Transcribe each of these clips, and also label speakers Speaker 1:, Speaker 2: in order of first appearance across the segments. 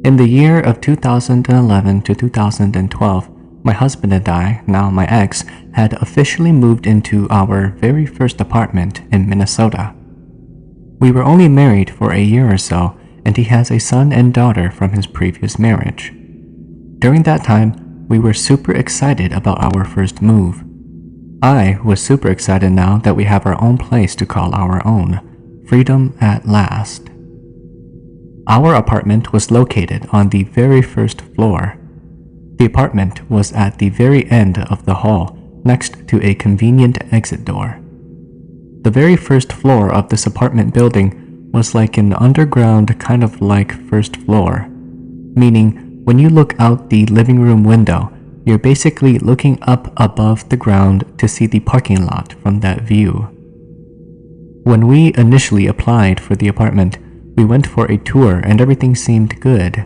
Speaker 1: In the year of 2011 to 2012, my husband and I, now my ex, had officially moved into our very first apartment in Minnesota. We were only married for a year or so, and he has a son and daughter from his previous marriage. During that time, we were super excited about our first move. I was super excited now that we have our own place to call our own. Freedom at last. Our apartment was located on the very first floor. The apartment was at the very end of the hall, next to a convenient exit door. The very first floor of this apartment building was like an underground kind of like first floor, meaning when you look out the living room window, you're basically looking up above the ground to see the parking lot from that view. When we initially applied for the apartment, we went for a tour and everything seemed good.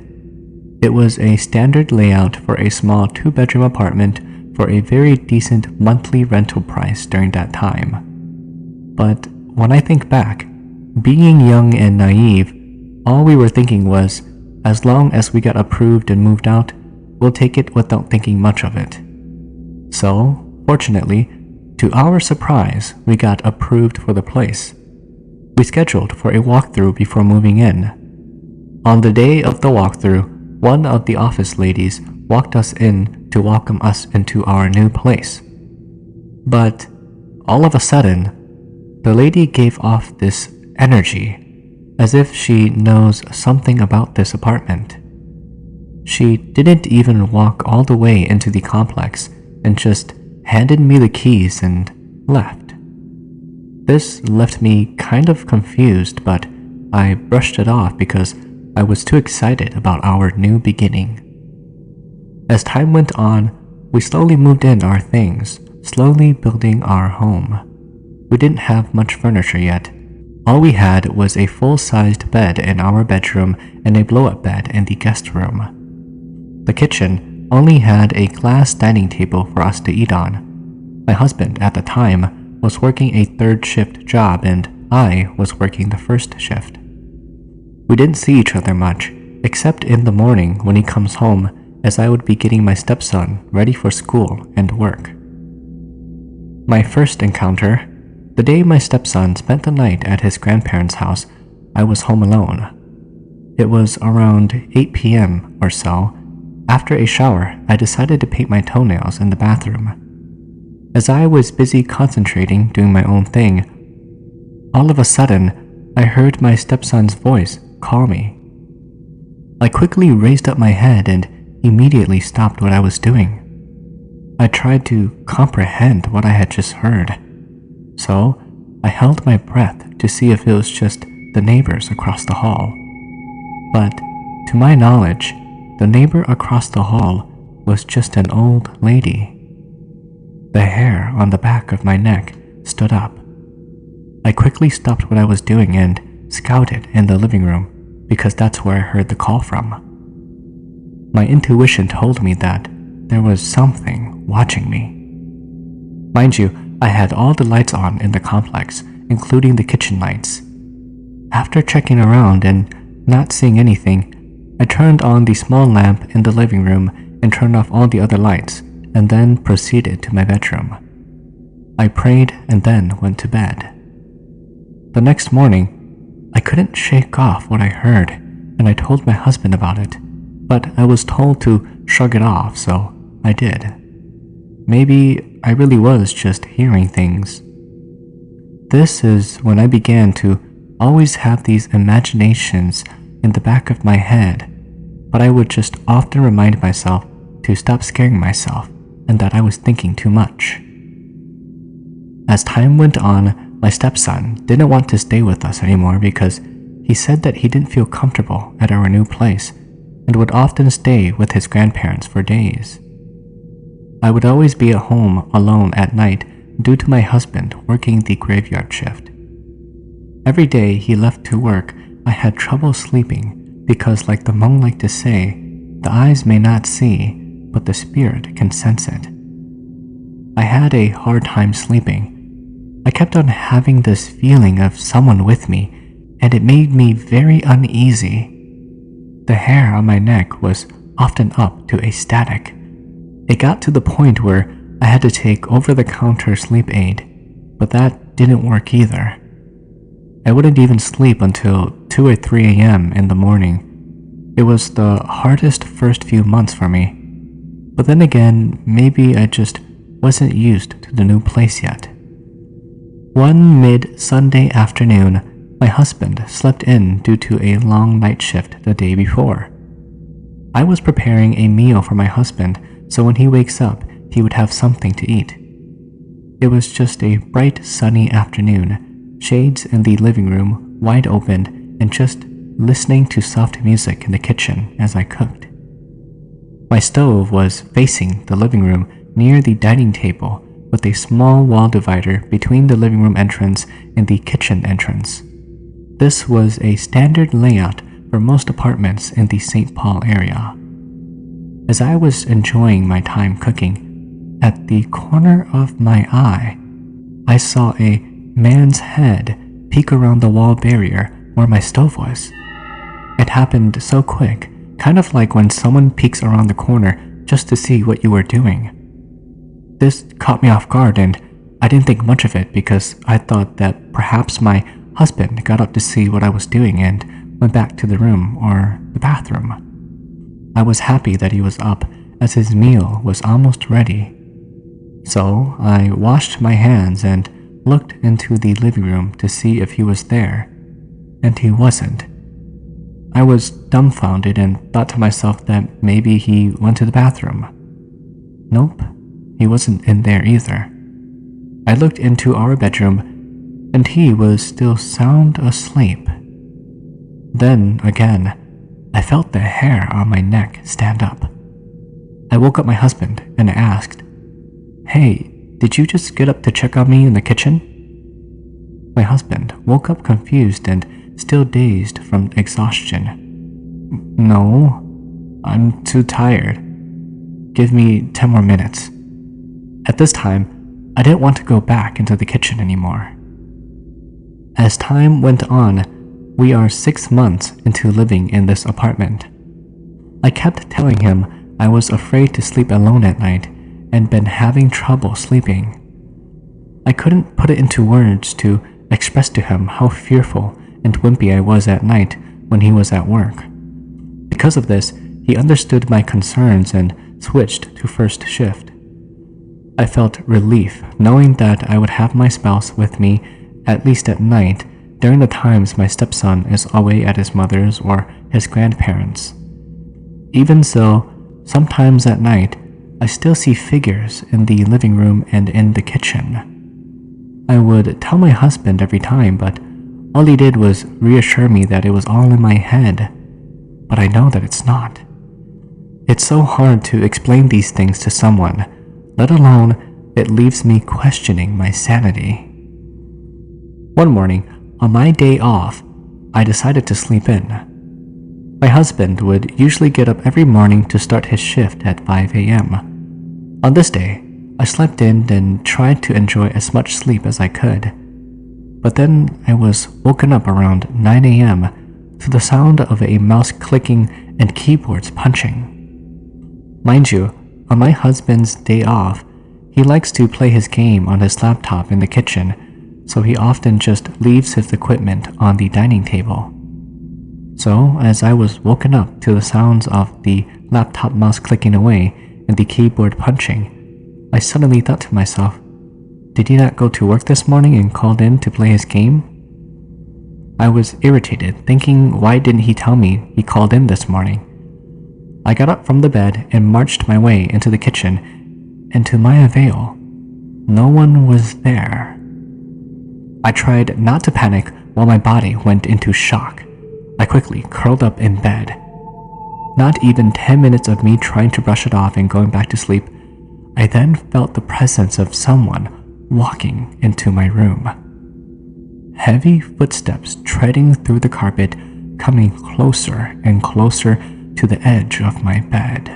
Speaker 1: It was a standard layout for a small 2-bedroom apartment for a very decent monthly rental price during that time. But when I think back, being young and naive, all we were thinking was, as long as we got approved and moved out, we'll take it without thinking much of it. So, fortunately, to our surprise, we got approved for the place. We scheduled for a walkthrough before moving in. On the day of the walkthrough, one of the office ladies walked us in to welcome us into our new place. But all of a sudden, the lady gave off this energy, as if she knows something about this apartment. She didn't even walk all the way into the complex and just handed me the keys and left. This left me kind of confused, but I brushed it off because I was too excited about our new beginning. As time went on, we slowly moved in our things, slowly building our home. We didn't have much furniture yet. All we had was a full-sized bed in our bedroom and a blow-up bed in the guest room. The kitchen only had a glass dining table for us to eat on. My husband, at the time, was working a third-shift job and I was working the first shift. We didn't see each other much, except in the morning when he comes home, as I would be getting my stepson ready for school and work. My first encounter, the day my stepson spent the night at his grandparents' house, I was home alone. It was around 8 p.m. or so. After a shower, I decided to paint my toenails in the bathroom. As I was busy concentrating doing my own thing, all of a sudden, I heard my stepson's voice call me. I quickly raised up my head and immediately stopped what I was doing. I tried to comprehend what I had just heard. So, I held my breath to see if it was just the neighbors across the hall. But, to my knowledge, the neighbor across the hall was just an old lady. The hair on the back of my neck stood up. I quickly stopped what I was doing and scouted in the living room because that's where I heard the call from. My intuition told me that there was something watching me. Mind you, I had all the lights on in the complex, including the kitchen lights. After checking around and not seeing anything, I turned on the small lamp in the living room and turned off all the other lights, and then proceeded to my bedroom. I prayed and then went to bed. The next morning, I couldn't shake off what I heard, and I told my husband about it, but I was told to shrug it off, so I did. Maybe I really was just hearing things. This is when I began to always have these imaginations in the back of my head, but I would just often remind myself to stop scaring myself and that I was thinking too much. As time went on, my stepson didn't want to stay with us anymore because he said that he didn't feel comfortable at our new place and would often stay with his grandparents for days. I would always be at home alone at night due to my husband working the graveyard shift. Every day he left to work, I had trouble sleeping because, like the Hmong like to say, the eyes may not see, but the spirit can sense it. I had a hard time sleeping. I kept on having this feeling of someone with me, and it made me very uneasy. The hair on my neck was often up to a static. It got to the point where I had to take over-the-counter sleep aid, but that didn't work either. I wouldn't even sleep until 2 or 3 a.m. in the morning. It was the hardest first few months for me. But then again, maybe I just wasn't used to the new place yet. One mid-Sunday afternoon, my husband slept in due to a long night shift the day before. I was preparing a meal for my husband, so when he wakes up, he would have something to eat. It was just a bright, sunny afternoon, shades in the living room wide open, and just listening to soft music in the kitchen as I cooked. My stove was facing the living room near the dining table, with a small wall divider between the living room entrance and the kitchen entrance. This was a standard layout for most apartments in the St. Paul area. As I was enjoying my time cooking, at the corner of my eye, I saw a man's head peek around the wall barrier where my stove was. It happened so quick, kind of like when someone peeks around the corner just to see what you were doing. This caught me off guard, and I didn't think much of it because I thought that perhaps my husband got up to see what I was doing and went back to the room or the bathroom. I was happy that he was up, as his meal was almost ready. So I washed my hands and looked into the living room to see if he was there, and he wasn't. I was dumbfounded and thought to myself that maybe he went to the bathroom. Nope, he wasn't in there either. I looked into our bedroom, and he was still sound asleep. Then, again, I felt the hair on my neck stand up. I woke up my husband and asked, "Hey, did you just get up to check on me in the kitchen?" My husband woke up confused and still dazed from exhaustion. "No, I'm too tired. Give me 10 more minutes." At this time, I didn't want to go back into the kitchen anymore. As time went on, we are 6 months into living in this apartment. I kept telling him I was afraid to sleep alone at night and been having trouble sleeping. I couldn't put it into words to express to him how fearful and wimpy I was at night when he was at work. Because of this, he understood my concerns and switched to first shift. I felt relief knowing that I would have my spouse with me at least at night during the times my stepson is away at his mother's or his grandparents'. Even so, sometimes at night, I still see figures in the living room and in the kitchen. I would tell my husband every time, but all he did was reassure me that it was all in my head. But I know that it's not. It's so hard to explain these things to someone, let alone it leaves me questioning my sanity. One morning, on my day off, I decided to sleep in. My husband would usually get up every morning to start his shift at 5 a.m. On this day, I slept in and tried to enjoy as much sleep as I could. But then I was woken up around 9 a.m. to the sound of a mouse clicking and keyboards punching. Mind you, on my husband's day off, he likes to play his game on his laptop in the kitchen, so he often just leaves his equipment on the dining table. So, as I was woken up to the sounds of the laptop mouse clicking away and the keyboard punching, I suddenly thought to myself, did he not go to work this morning and called in to play his game? I was irritated, thinking why didn't he tell me he called in this morning? I got up from the bed and marched my way into the kitchen, and to my avail, no one was there. I tried not to panic while my body went into shock. I quickly curled up in bed. Not even 10 minutes of me trying to brush it off and going back to sleep, I then felt the presence of someone walking into my room. Heavy footsteps treading through the carpet, coming closer and closer to the edge of my bed.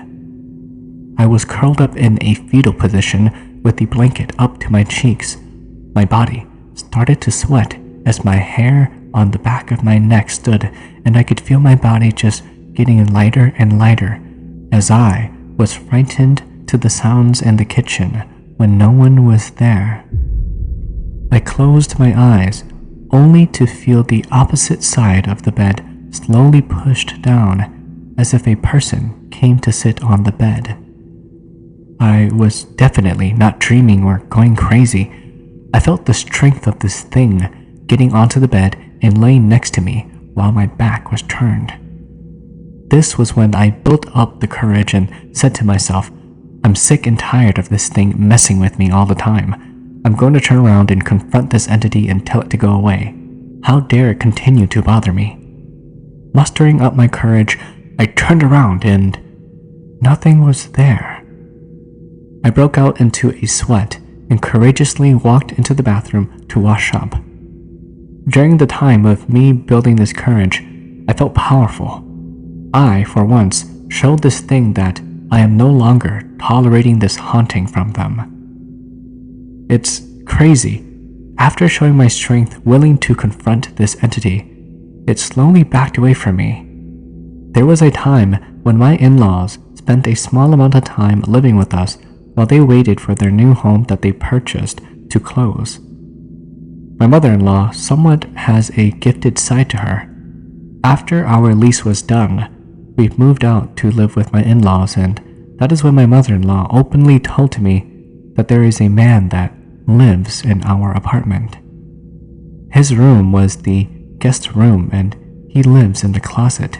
Speaker 1: I was curled up in a fetal position with the blanket up to my cheeks. My body started to sweat as my hair on the back of my neck stood, and I could feel my body just getting lighter and lighter as I was frightened to the sounds in the kitchen when no one was there. I closed my eyes only to feel the opposite side of the bed slowly pushed down as if a person came to sit on the bed. I was definitely not dreaming or going crazy. I felt the strength of this thing getting onto the bed and laying next to me while my back was turned. This was when I built up the courage and said to myself, I'm sick and tired of this thing messing with me all the time. I'm going to turn around and confront this entity and tell it to go away. How dare it continue to bother me? Mustering up my courage, I turned around and nothing was there. I broke out into a sweat and courageously walked into the bathroom to wash up. During the time of me building this courage, I felt powerful. I, for once, showed this thing that I am no longer tolerating this haunting from them. It's crazy. After showing my strength willing to confront this entity, it slowly backed away from me. There was a time when my in-laws spent a small amount of time living with us while they waited for their new home that they purchased to close. My mother-in-law somewhat has a gifted side to her. After our lease was done, we moved out to live with my in-laws, and that is when my mother-in-law openly told me that there is a man that lives in our apartment. His room was the guest room and he lives in the closet.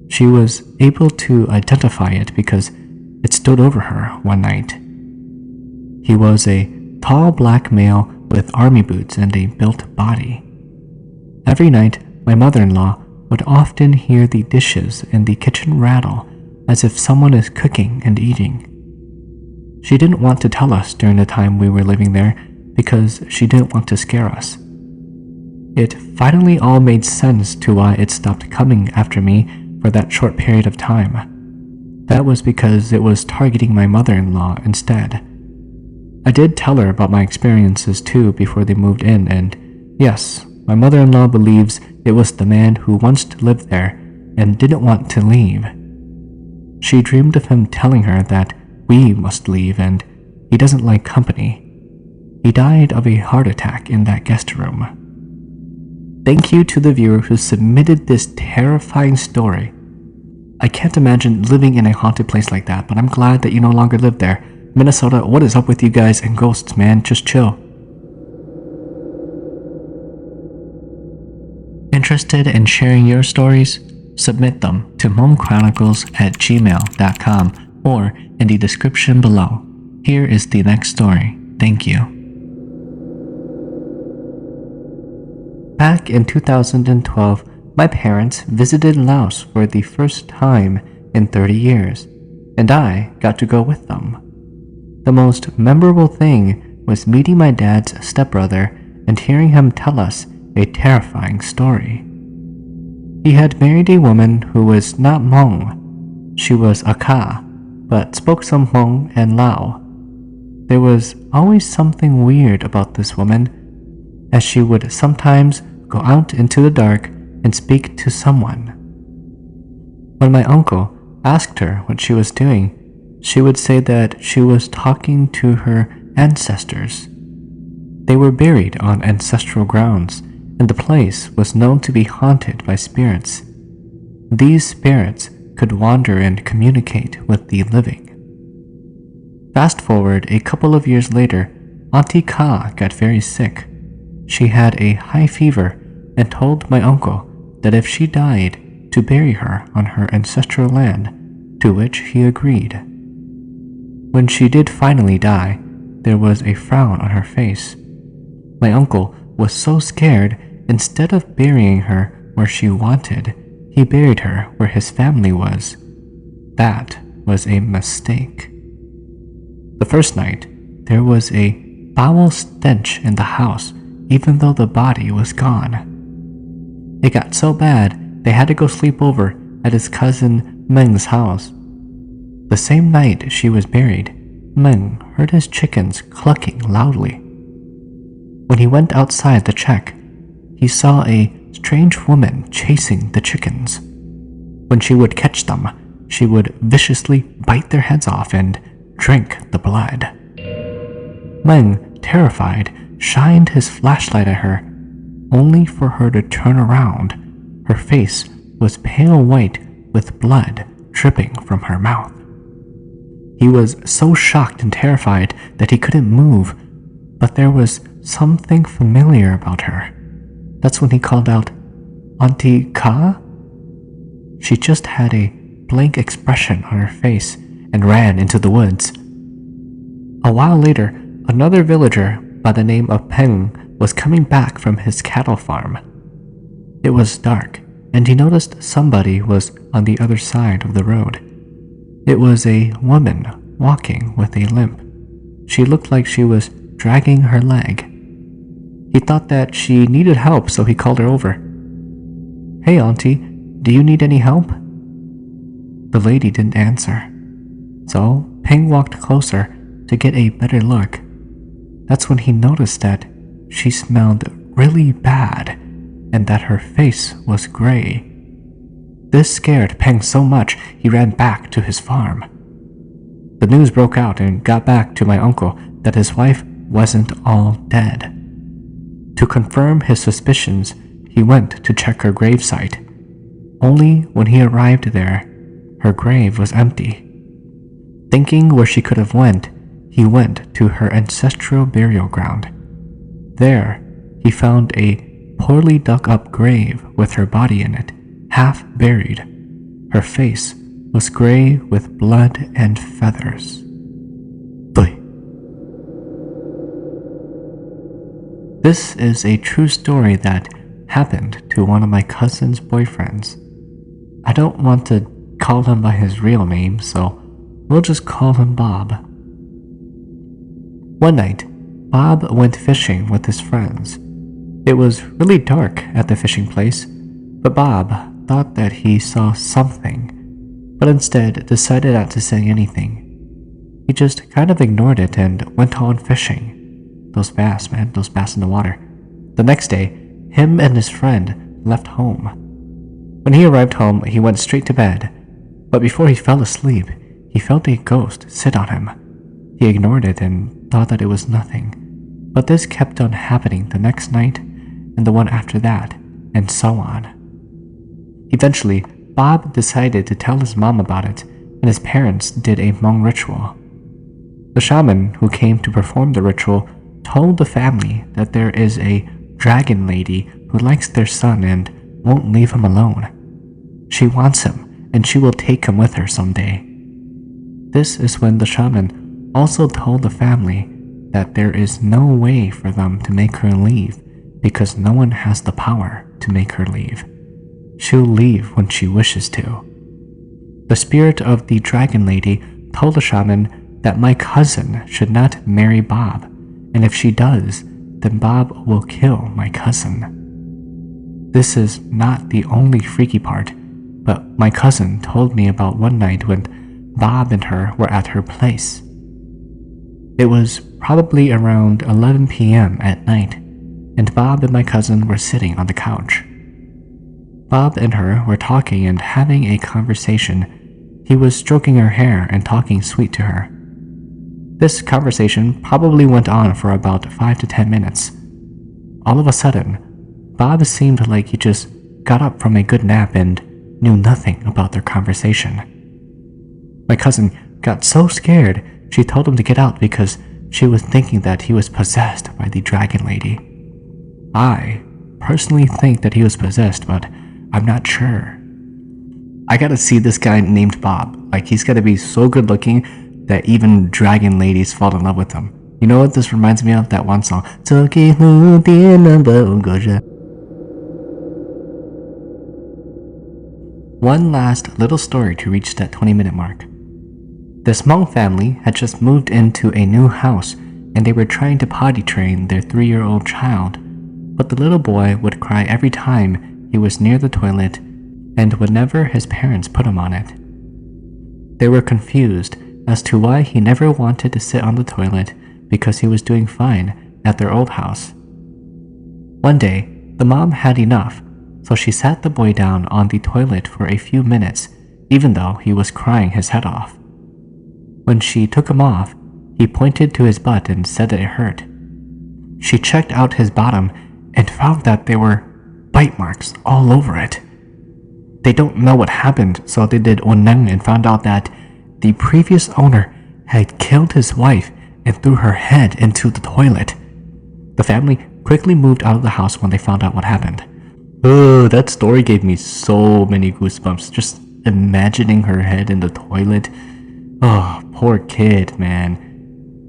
Speaker 1: She was able to identify it because it stood over her one night. He was a tall black male with army boots and a built body. Every night, my mother-in-law would often hear the dishes in the kitchen rattle as if someone is cooking and eating. She didn't want to tell us during the time we were living there because she didn't want to scare us. It finally all made sense to why it stopped coming after me for that short period of time. That was because it was targeting my mother-in-law instead. I did tell her about my experiences too before they moved in, and yes, my mother-in-law believes it was the man who once lived there and didn't want to leave. She dreamed of him telling her that we must leave and he doesn't like company. He died of a heart attack in that guest room. Thank you to the viewer who submitted this terrifying story. I can't imagine living in a haunted place like that, but I'm glad that you no longer live there. Minnesota, what is up with you guys and ghosts, man? Just chill. Interested in sharing your stories? Submit them to HmongChronicles@gmail.com or in the description below. Here is the next story. Thank you. Back in 2012, my parents visited Laos for the first time in 30 years, and I got to go with them. The most memorable thing was meeting my dad's stepbrother and hearing him tell us a terrifying story. He had married a woman who was not Hmong. She was a Ka, but spoke some Hmong and Lao. There was always something weird about this woman, as she would sometimes go out into the dark and speak to someone. When my uncle asked her what she was doing, she would say that she was talking to her ancestors. They were buried on ancestral grounds, and the place was known to be haunted by spirits. These spirits could wander and communicate with the living. Fast forward a couple of years later, Auntie K got very sick. She had a high fever and told my uncle that if she died, to bury her on her ancestral land, to which he agreed. When she did finally die, there was a frown on her face. My uncle was so scared, instead of burying her where she wanted, he buried her where his family was. That was a mistake. The first night, there was a foul stench in the house, even though the body was gone. It got so bad, they had to go sleep over at his cousin Meng's house. The same night she was buried, Meng heard his chickens clucking loudly. When he went outside to check, he saw a strange woman chasing the chickens. When she would catch them, she would viciously bite their heads off and drink the blood. Meng, terrified, shined his flashlight at her, only for her to turn around. Her face was pale white with blood dripping from her mouth. He was so shocked and terrified that he couldn't move, but there was something familiar about her. That's when he called out, "Auntie K?" She just had a blank expression on her face and ran into the woods. A while later, another villager by the name of Peng was coming back from his cattle farm. It was dark, and he noticed somebody was on the other side of the road. It was a woman walking with a limp. She looked like she was dragging her leg. He thought that she needed help, so he called her over. "Hey, Auntie, do you need any help?" The lady didn't answer, so Peng walked closer to get a better look. That's when he noticed that she smelled really bad and that her face was gray. This scared Peng so much he ran back to his farm. The news broke out and got back to my uncle that his wife wasn't all dead. To confirm his suspicions, he went to check her gravesite. Only when he arrived there, her grave was empty. Thinking where she could have went, he went to her ancestral burial ground. There, he found a poorly dug up grave with her body in it, half buried. Her face was gray with blood and feathers. 对. This is a true story that happened to one of my cousin's boyfriends. I don't want to call him by his real name, so we'll just call him Bob. One night, Bob went fishing with his friends. It was really dark at the fishing place, but Bob thought that he saw something, but instead decided not to say anything. He just kind of ignored it and went on fishing. Those bass, man, those bass in the water. The next day, him and his friend left home. When he arrived home, he went straight to bed, but before he fell asleep, he felt a ghost sit on him. He ignored it and thought that it was nothing, but this kept on happening the next night and the one after that, and so on. Eventually, Bob decided to tell his mom about it, and his parents did a Hmong ritual. The shaman who came to perform the ritual told the family that there is a dragon lady who likes their son and won't leave him alone. She wants him, and she will take him with her someday. This is when the shaman also told the family that there is no way for them to make her leave because no one has the power to make her leave. She'll leave when she wishes to. The spirit of the dragon lady told the shaman that my cousin should not marry Bob, and if she does, then Bob will kill my cousin. This is not the only freaky part, but my cousin told me about one night when Bob and her were at her place. It was probably around 11 p.m. at night, and Bob and my cousin were sitting on the couch. Bob and her were talking and having a conversation. He was stroking her hair and talking sweet to her. This conversation probably went on for about 5 to 10 minutes. All of a sudden, Bob seemed like he just got up from a good nap and knew nothing about their conversation. My cousin got so scared, she told him to get out because she was thinking that he was possessed by the dragon lady. I personally think that he was possessed, but I'm not sure. I gotta see this guy named Bob. Like, he's gotta be so good looking that even dragon ladies fall in love with him. You know what this reminds me of? That one song. One last little story to reach that 20-minute mark. This Hmong family had just moved into a new house and they were trying to potty train their 3-year-old child, but the little boy would cry every time he was near the toilet and whenever his parents put him on it. They were confused as to why he never wanted to sit on the toilet because he was doing fine at their old house. One day, the mom had enough, so she sat the boy down on the toilet for a few minutes, even though he was crying his head off. When she took him off, he pointed to his butt and said that it hurt. She checked out his bottom and found that there were bite marks all over it. They don't know what happened, so they did oneng and found out that the previous owner had killed his wife and threw her head into the toilet. The family quickly moved out of the house when they found out what happened. Oh, that story gave me so many goosebumps, just imagining her head in the toilet. Oh, poor kid, man.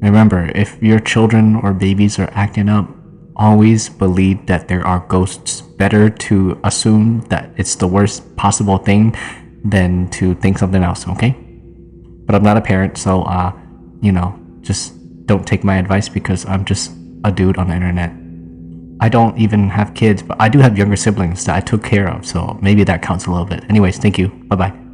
Speaker 1: Remember, if your children or babies are acting up, always believe that there are ghosts. Better to assume that it's the worst possible thing than to think something else, okay? But I'm not a parent, so, just don't take my advice because I'm just a dude on the internet. I don't even have kids, but I do have younger siblings that I took care of, so maybe that counts a little bit. Anyways, thank you. Bye-bye.